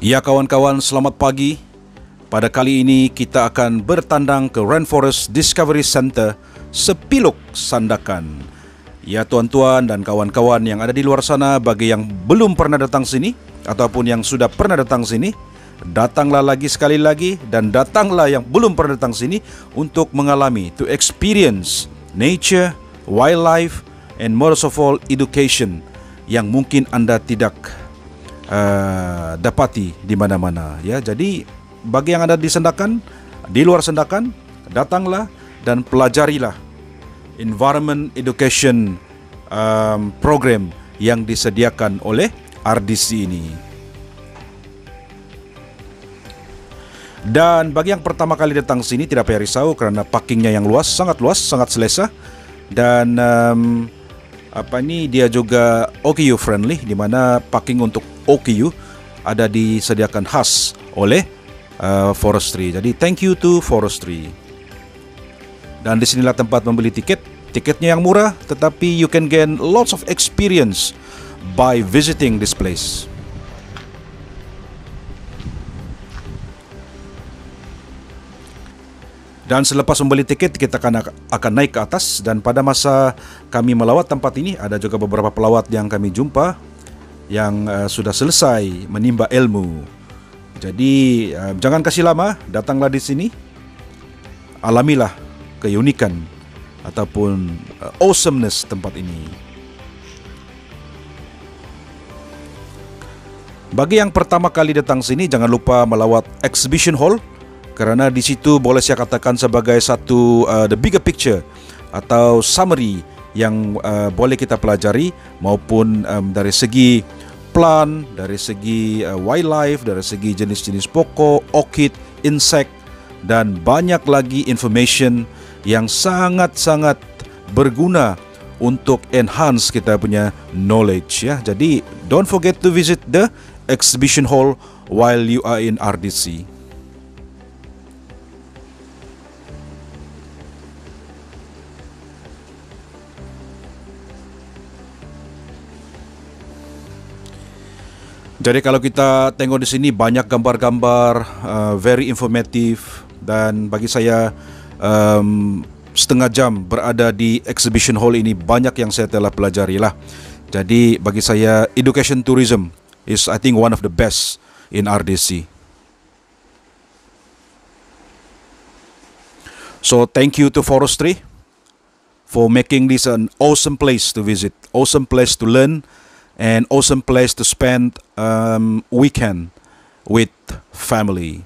Ya kawan-kawan, selamat pagi. Pada kali ini kita akan bertandang ke Rainforest Discovery Center, Sepilok, Sandakan. Ya tuan-tuan dan kawan-kawan yang ada di luar sana, bagi yang belum pernah datang sini ataupun yang sudah pernah datang sini, datanglah lagi sekali lagi, dan datanglah yang belum pernah datang sini untuk mengalami, to experience nature, wildlife and most of all education yang mungkin anda tidak dapati di mana-mana. Ya, jadi bagi yang ada di Sandakan, di luar Sandakan, datanglah dan pelajarilah environment education program yang disediakan oleh RDC ini. Dan bagi yang pertama kali datang sini, tidak payah risau kerana parkingnya yang luas, sangat selesa. Dan dia juga OKU friendly, di mana parking untuk OKU ada disediakan khas oleh Forestry. Jadi thank you to Forestry. Dan disinilah tempat membeli tiket. Tiketnya yang murah, tetapi you can gain lots of experience by visiting this place. Dan selepas membeli tiket, kita akan naik ke atas. Dan pada masa kami melawat tempat ini, ada juga beberapa pelawat yang kami jumpa yang sudah selesai menimba ilmu. Jadi jangan kasih lama, datanglah di sini, alamilah keunikan ataupun awesomeness tempat ini. Bagi yang pertama kali datang sini, jangan lupa melawat exhibition hall, kerana di situ boleh saya katakan sebagai satu the bigger picture atau summary yang boleh kita pelajari, maupun dari segi plant, dari segi wildlife, dari segi jenis-jenis pokok, orchid, insect, dan banyak lagi information yang sangat-sangat berguna untuk enhance kita punya knowledge, ya. Jadi don't forget to visit the exhibition hall while you are in RDC. Jadi kalau kita tengok di sini banyak gambar-gambar, very informative, dan bagi saya setengah jam berada di exhibition hall ini banyak yang saya telah pelajari lah. Jadi bagi saya education tourism is I think one of the best in RDC. So thank you to Forestry for making this an awesome place to visit, awesome place to learn, and awesome place to spend weekend with family.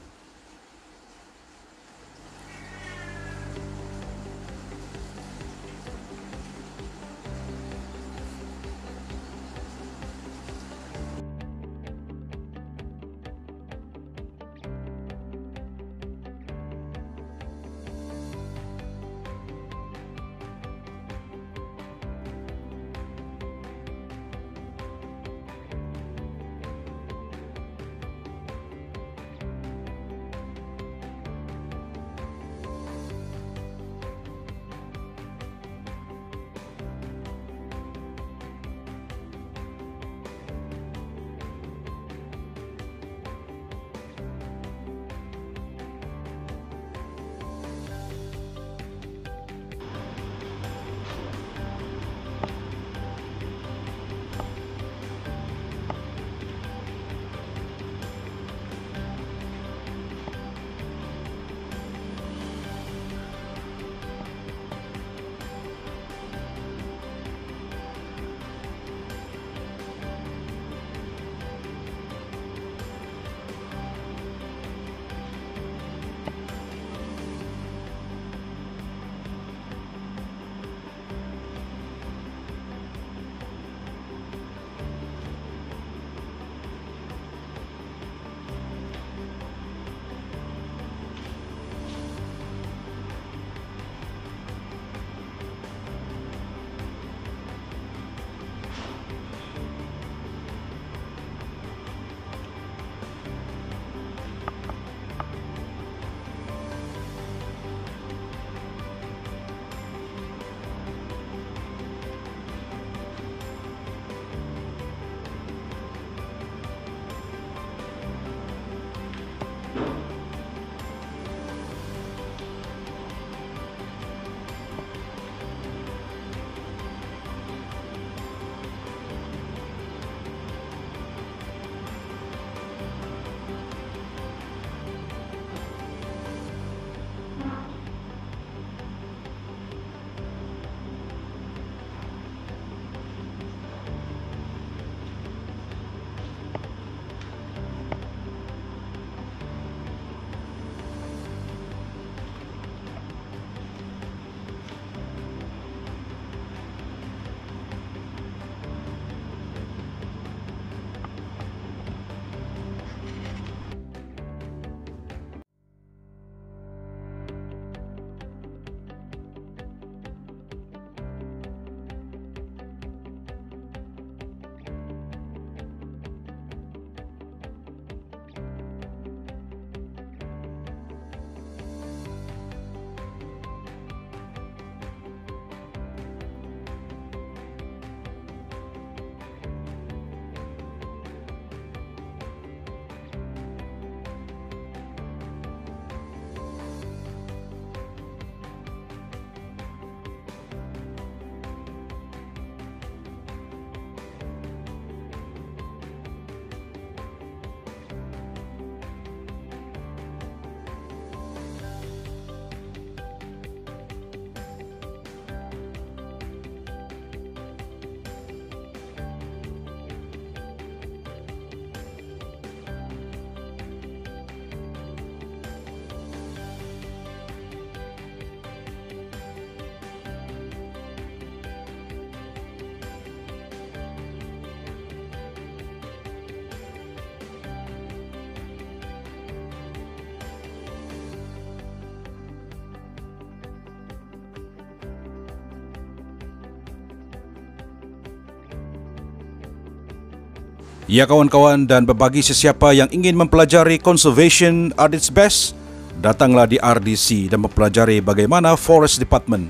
Ya kawan-kawan, dan bagi sesiapa yang ingin mempelajari conservation at its best, datanglah di RDC dan mempelajari bagaimana Forest Department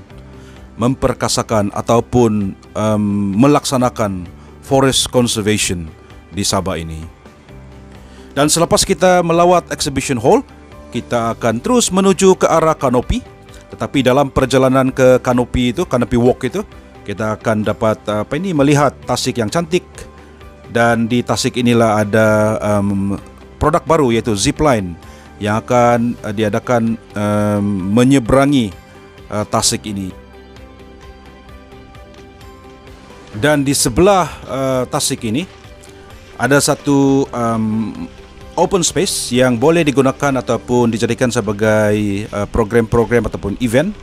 memperkasakan ataupun melaksanakan forest conservation di Sabah ini. Dan selepas kita melawat exhibition hall, kita akan terus menuju ke arah kanopi. Tetapi dalam perjalanan ke kanopi itu, kanopi walk itu, kita akan dapat melihat tasik yang cantik. Dan di tasik inilah ada produk baru, iaitu zipline yang akan diadakan menyeberangi tasik ini. Dan di sebelah tasik ini ada satu open space yang boleh digunakan ataupun dijadikan sebagai program-program ataupun event.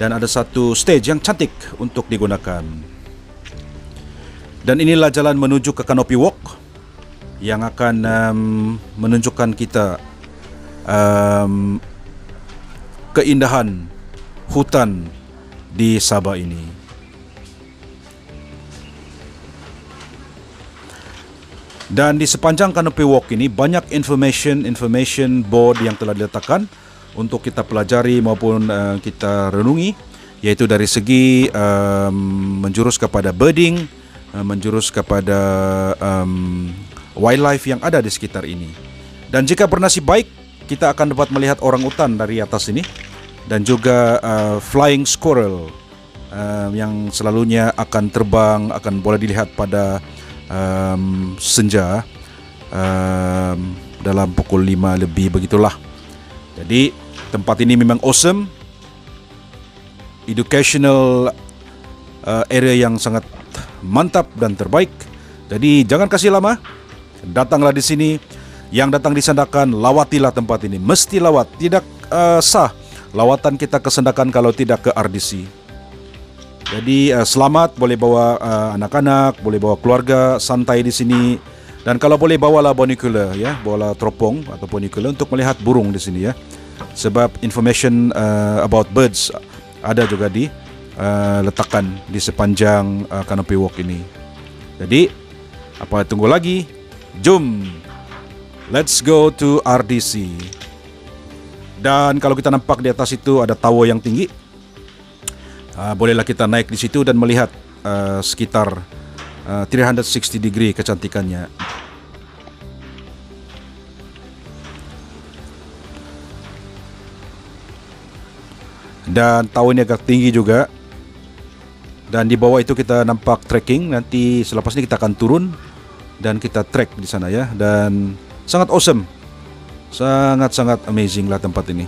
Dan ada satu stage yang cantik untuk digunakan. Dan inilah jalan menuju ke Canopy Walk yang akan menunjukkan kita keindahan hutan di Sabah ini. Dan di sepanjang Canopy Walk ini banyak information board yang telah diletakkan untuk kita pelajari maupun kita renungi, yaitu dari segi menjurus kepada birding, menjurus kepada wildlife yang ada di sekitar ini. Dan jika bernasib baik, kita akan dapat melihat orangutan dari atas ini, dan juga flying squirrel yang selalunya akan terbang, akan boleh dilihat pada senja dalam pukul 5 lebih begitulah. Jadi tempat ini memang awesome, educational area yang sangat mantap dan terbaik. Jadi jangan kasih lama, datanglah di sini. Yang datang di Sandakan, lawatilah tempat ini. Mesti lawat, tidak sah lawatan kita ke Sandakan kalau tidak ke RDC. Jadi selamat, boleh bawa anak-anak, boleh bawa keluarga, santai di sini. Dan kalau boleh bawalah binocular, ya, bawalah teropong atau binocular untuk melihat burung di sini, ya. Sebab information about birds ada juga di letakkan di sepanjang Canopy Walk ini. Jadi apa tunggu lagi? Jom, let's go to RDC. Dan kalau kita nampak di atas itu ada tower yang tinggi, bolehlah kita naik di situ dan melihat sekitar 360 degree kecantikannya. Dan tower ini agak tinggi juga. Dan di bawah itu kita nampak trekking. Nanti selepas ini kita akan turun dan kita trek di sana, ya. Dan sangat awesome, sangat-sangat amazing lah tempat ini.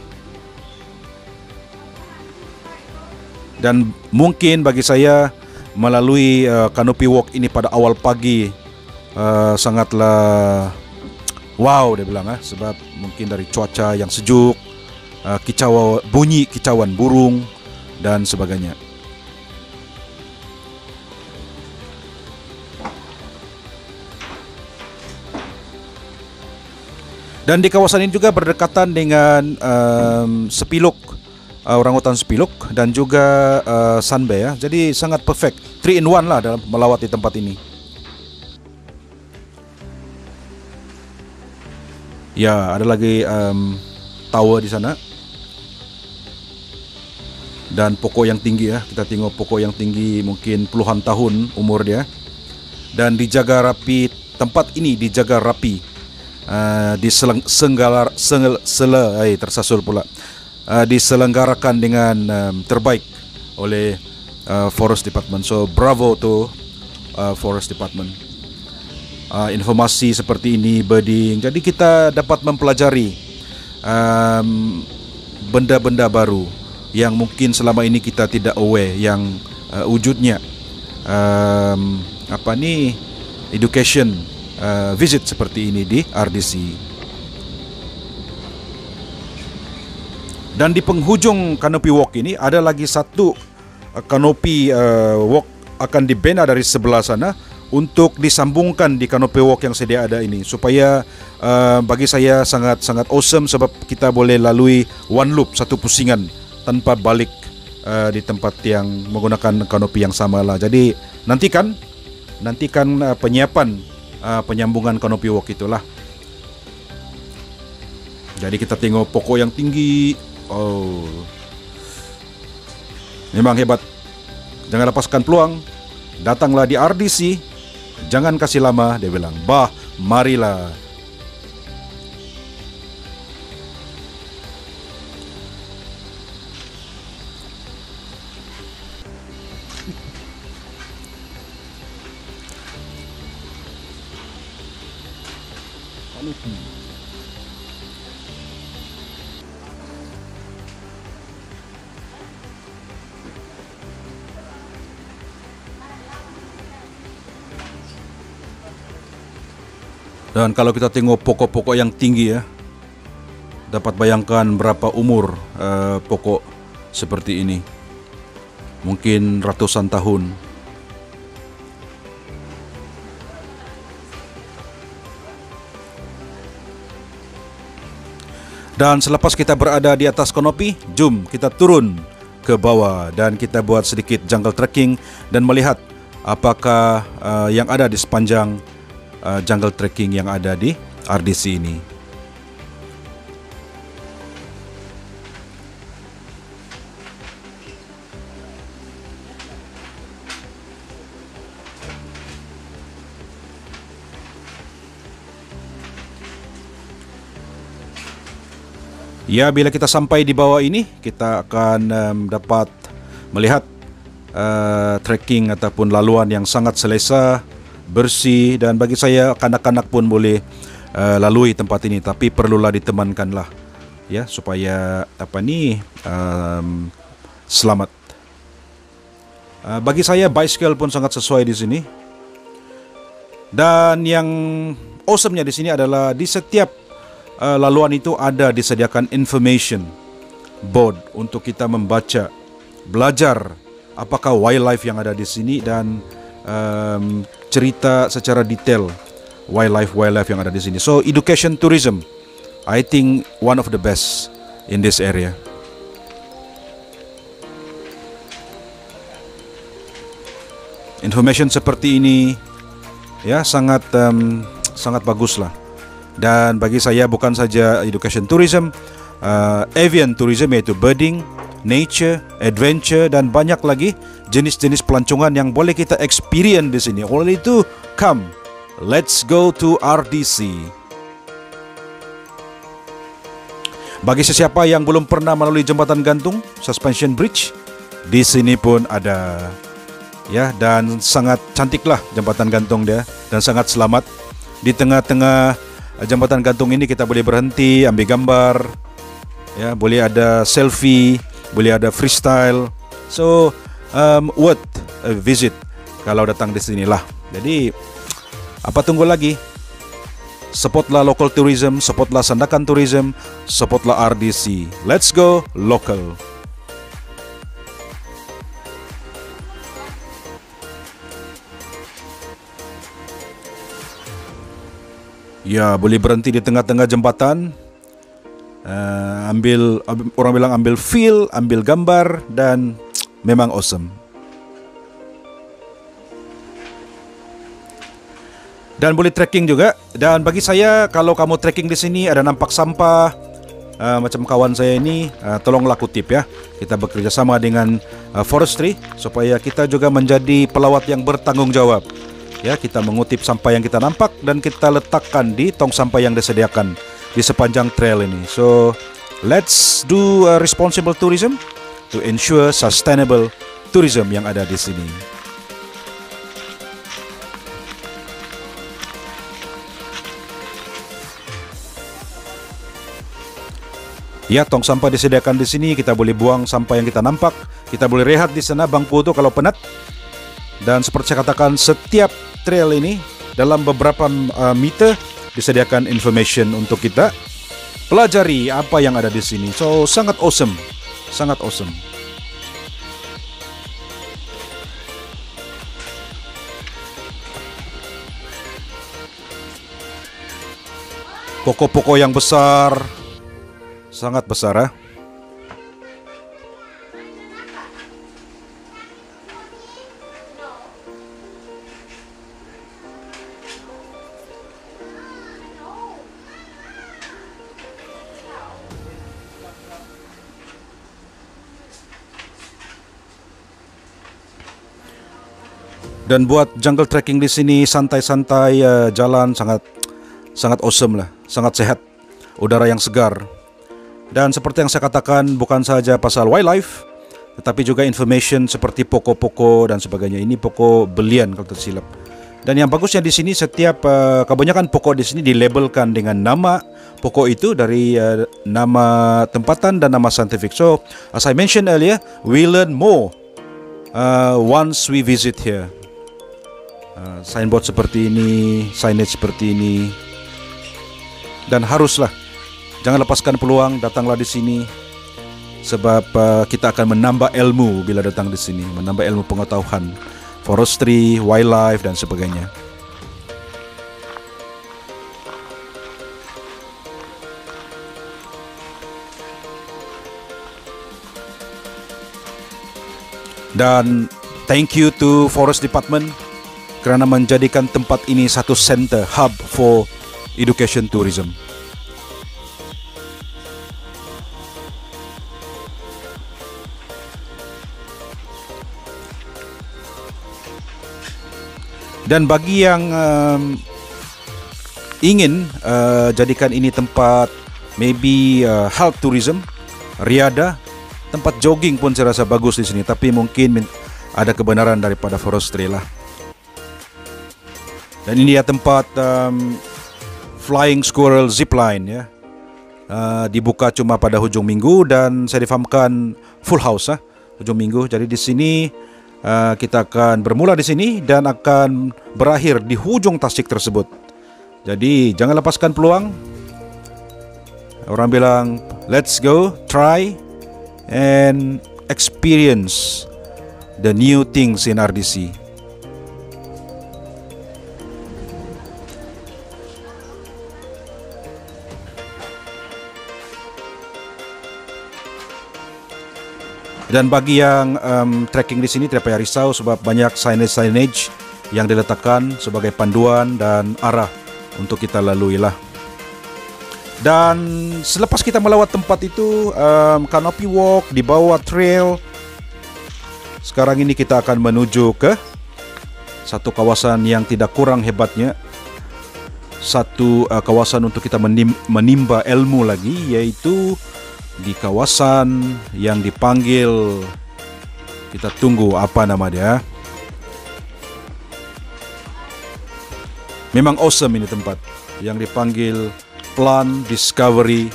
Dan mungkin bagi saya melalui Canopy Walk ini pada awal pagi sangatlah wow, dia bilang, sebab mungkin dari cuaca yang sejuk, bunyi kicauan burung dan sebagainya. Dan di kawasan ini juga berdekatan dengan Sepilok, orangutan Sepilok, dan juga Sun Bear, ya. Jadi sangat perfect, 3 in 1 lah dalam melawat di tempat ini. Ya, ada lagi tower di sana. Dan pokok yang tinggi, ya. Kita tengok pokok yang tinggi mungkin puluhan tahun umur dia. Dan dijaga rapi, tempat ini dijaga rapi. Diselenggarakan dengan terbaik oleh Forest Department. So bravo to Forest Department. Informasi seperti ini, birding, jadi kita dapat mempelajari benda-benda baru yang mungkin selama ini kita tidak aware, yang wujudnya education visit seperti ini di RDC. Dan di penghujung Canopy Walk ini ada lagi satu Canopy Walk akan dibina dari sebelah sana untuk disambungkan di Canopy Walk yang sedia ada ini, supaya bagi saya sangat-sangat awesome, sebab kita boleh lalui one loop, satu pusingan tanpa balik di tempat yang menggunakan kanopi yang sama lah. Jadi nantikan penyiapan penyambungan canopy walk itulah. Jadi kita tengok pokok yang tinggi. Oh, memang hebat. Jangan lepaskan peluang. Datanglah di RDC. Jangan kasih lama, dia bilang. Bah, marilah. Dan kalau kita tengok pokok-pokok yang tinggi ya, dapat bayangkan berapa umur pokok seperti ini. Mungkin ratusan tahun. Dan selepas kita berada di atas kanopi, jom kita turun ke bawah dan kita buat sedikit jungle trekking dan melihat apakah yang ada di sepanjang jungle trekking yang ada di RDC ini. Ya, bila kita sampai di bawah ini, kita akan dapat melihat trekking ataupun laluan yang sangat selesa, bersih, dan bagi saya kanak-kanak pun boleh lalui tempat ini, tapi perlulah ditemankanlah ya supaya selamat. Bagi saya bicycle pun sangat sesuai di sini. Dan yang awesome-nya di sini adalah di setiap laluan itu ada disediakan information board untuk kita membaca, belajar apakah wildlife yang ada di sini dan cerita secara detail wildlife yang ada di sini. So education tourism, I think one of the best in this area. Information seperti ini ya sangat baguslah. Dan bagi saya bukan saja education tourism, avian tourism yaitu birding, nature, adventure dan banyak lagi jenis-jenis pelancongan yang boleh kita experience di sini. Oleh itu, come, let's go to RDC. Bagi sesiapa yang belum pernah melalui jembatan gantung, suspension bridge, di sini pun ada. Ya, dan sangat cantiklah jembatan gantung dia dan sangat selamat. Di tengah-tengah jembatan gantung ini kita boleh berhenti, ambil gambar, ya, boleh ada selfie, boleh ada freestyle. So worth a visit kalau datang di sinilah. Jadi apa tunggu lagi? Supportlah local tourism, supportlah Sandakan Tourism, supportlah RDC. Let's go local. Ya, boleh berhenti di tengah-tengah jembatan, orang bilang ambil feel, ambil gambar, dan memang awesome. Dan boleh trekking juga. Dan bagi saya, kalau kamu trekking di sini ada nampak sampah, macam kawan saya ini, tolonglah kutip ya. Kita bekerja sama dengan forestry supaya kita juga menjadi pelawat yang bertanggung jawab. Ya, kita mengutip sampah yang kita nampak dan kita letakkan di tong sampah yang disediakan di sepanjang trail ini. So, let's do responsible tourism to ensure sustainable tourism yang ada di sini. Ya, tong sampah disediakan di sini, kita boleh buang sampah yang kita nampak, kita boleh rehat di sana bangku itu kalau penat. Dan seperti saya katakan, setiap trail ini dalam beberapa meter disediakan information untuk kita pelajari apa yang ada di sini. So sangat awesome, sangat awesome. Pokok-pokok yang besar, sangat besar ya. Dan buat jungle trekking di sini santai-santai, jalan sangat awesome lah, sangat sehat, udara yang segar. Dan seperti yang saya katakan, bukan saja pasal wildlife, tetapi juga information seperti pokok-pokok dan sebagainya. Ini pokok belian kalau tak silap. Dan yang bagusnya di sini, setiap kebanyakan pokok di sini dilabelkan dengan nama pokok itu dari nama tempatan dan nama scientific. So, as I mentioned earlier, we learn more once we visit here. Signboard seperti ini, signage seperti ini, dan haruslah jangan lepaskan peluang, datanglah di sini, sebab kita akan menambah ilmu bila datang di sini, menambah ilmu pengetahuan forestry, wildlife dan sebagainya. Dan thank you to Forest Department kerana menjadikan tempat ini satu center, hub for education tourism. Dan bagi yang ingin jadikan ini tempat maybe health tourism, riada, tempat jogging pun saya rasa bagus di sini. Tapi mungkin ada kebenaran daripada forestry lah. Dan ini dia tempat flying squirrel zipline ya. Dibuka cuma pada hujung minggu dan saya difahamkan full house hujung minggu. Jadi di sini kita akan bermula di sini dan akan berakhir di hujung tasik tersebut. Jadi jangan lepaskan peluang. Orang bilang let's go, try and experience the new things in RDC. Dan bagi yang trekking di sini tidak payah risau sebab banyak signage yang diletakkan sebagai panduan dan arah untuk kita lalui lah. Dan selepas kita melawat tempat itu, canopy walk, di bawah trail, sekarang ini kita akan menuju ke satu kawasan yang tidak kurang hebatnya, satu kawasan untuk kita menimba ilmu lagi, yaitu di kawasan yang dipanggil, kita tunggu apa nama dia. Memang awesome ini tempat yang dipanggil Plant Discovery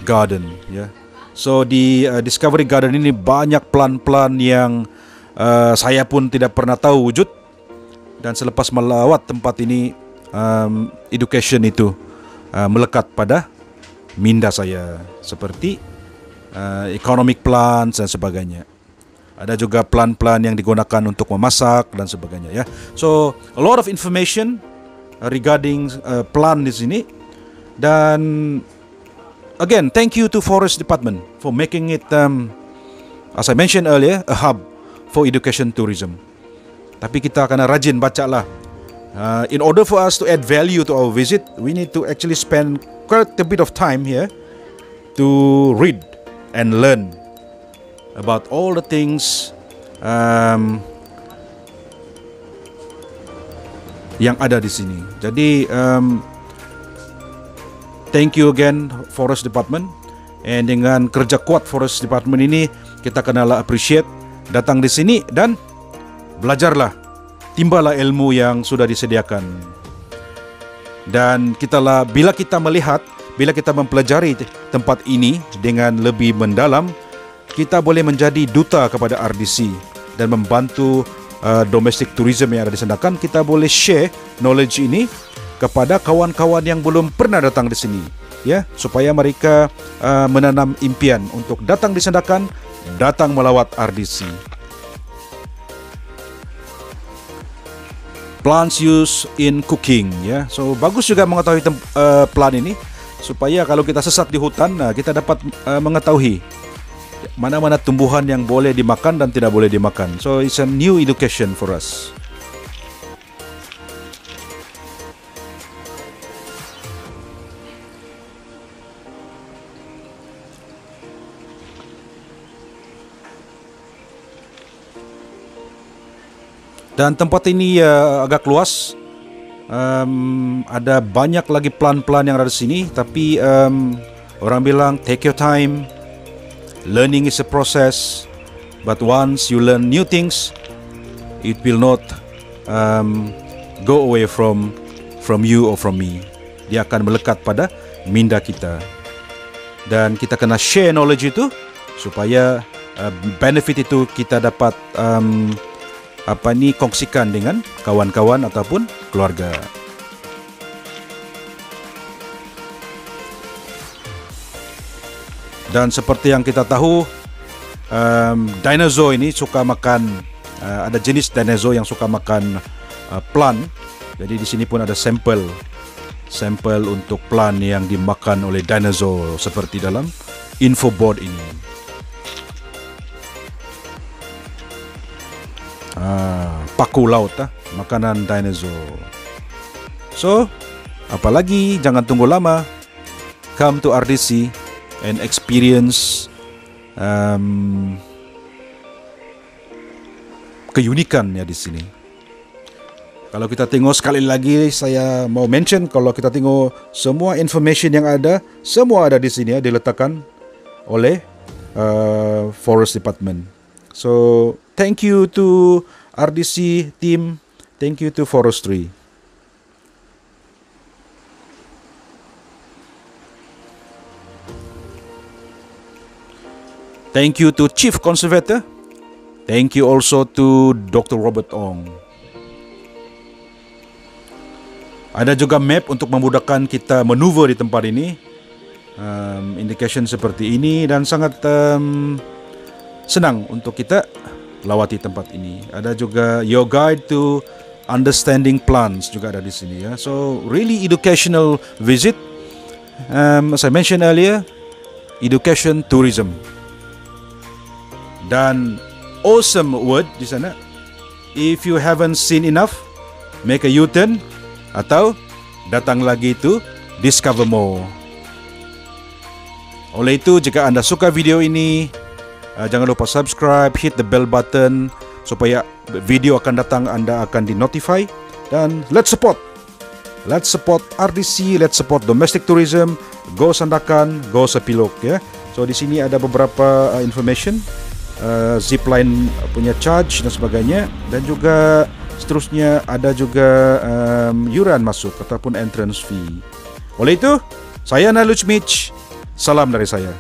Garden ya. So di Discovery Garden ini banyak plant-plant yang saya pun tidak pernah tahu wujud. Dan selepas melawat tempat ini, education itu melekat pada minda saya, seperti economic plants dan sebagainya. Ada juga plant-plant yang digunakan untuk memasak dan sebagainya ya. So a lot of information regarding plant di sini. Dan again, thank you to Forest Department for making it as I mentioned earlier, a hub for education tourism. Tapi kita akan rajin baca lah. In order for us to add value to our visit, we need to actually spend quite a bit of time here to read and learn about all the things yang ada di sini. Jadi thank you again Forest Department. And dengan kerja kuat Forest Department ini, kita kenalah appreciate, datang di sini dan belajarlah, timbalah ilmu yang sudah disediakan. Dan bila kita melihat, bila kita mempelajari tempat ini dengan lebih mendalam, kita boleh menjadi duta kepada RDC dan membantu domestic tourism yang ada di sana. Kita boleh share knowledge ini kepada kawan-kawan yang belum pernah datang di sini, ya, supaya mereka menanam impian untuk datang di Sandakan, datang melawat RDC. Plants used in cooking, ya. So bagus juga mengetahui plant ini supaya kalau kita sesat di hutan, kita dapat mengetahui mana-mana tumbuhan yang boleh dimakan dan tidak boleh dimakan. So it's a new education for us. Dan tempat ini agak luas. Ada banyak lagi plan-plan yang ada di sini. Tapi orang bilang take your time. Learning is a process. But once you learn new things, it will not go away from you or from me. Dia akan melekat pada minda kita. Dan kita kena share knowledge itu supaya benefit itu kita dapat kongsikan dengan kawan-kawan ataupun keluarga. Dan seperti yang kita tahu, dinosaur ini suka makan, ada jenis dinosaur yang suka makan plant. Jadi di sini pun ada sampel untuk plant yang dimakan oleh dinosaur seperti dalam infoboard ini. Paku laut, makanan dinosaur. So, apalagi jangan tunggu lama. Come to RDC and experience keunikannya di sini. Kalau kita tengok sekali lagi, saya mau mention, kalau kita tengok semua information yang ada, semua ada di sini diletakkan oleh Forest Department. So, thank you to RDC team, thank you to Forestry. Thank you to Chief Conservator. Thank you also to Dr. Robert Ong. Ada juga map untuk memudahkan kita manuver di tempat ini. Indication seperti ini dan sangat senang untuk kita lawati tempat ini. Ada juga your guide to understanding plants juga ada di sini ya. So really educational visit. As I mentioned earlier, education tourism. Dan awesome word di sana. If you haven't seen enough, make a U-turn atau datang lagi to discover more. Oleh itu, jika anda suka video ini, jangan lupa subscribe, hit the bell button supaya video akan datang anda akan di-notify. Dan let's support RDC, let's support domestic tourism. Go Sandakan, go Sepilok ya. So di sini ada beberapa information, zipline punya charge dan sebagainya, dan juga seterusnya ada juga yuran masuk ataupun entrance fee. Oleh itu, saya Naluch Mitch, salam dari saya.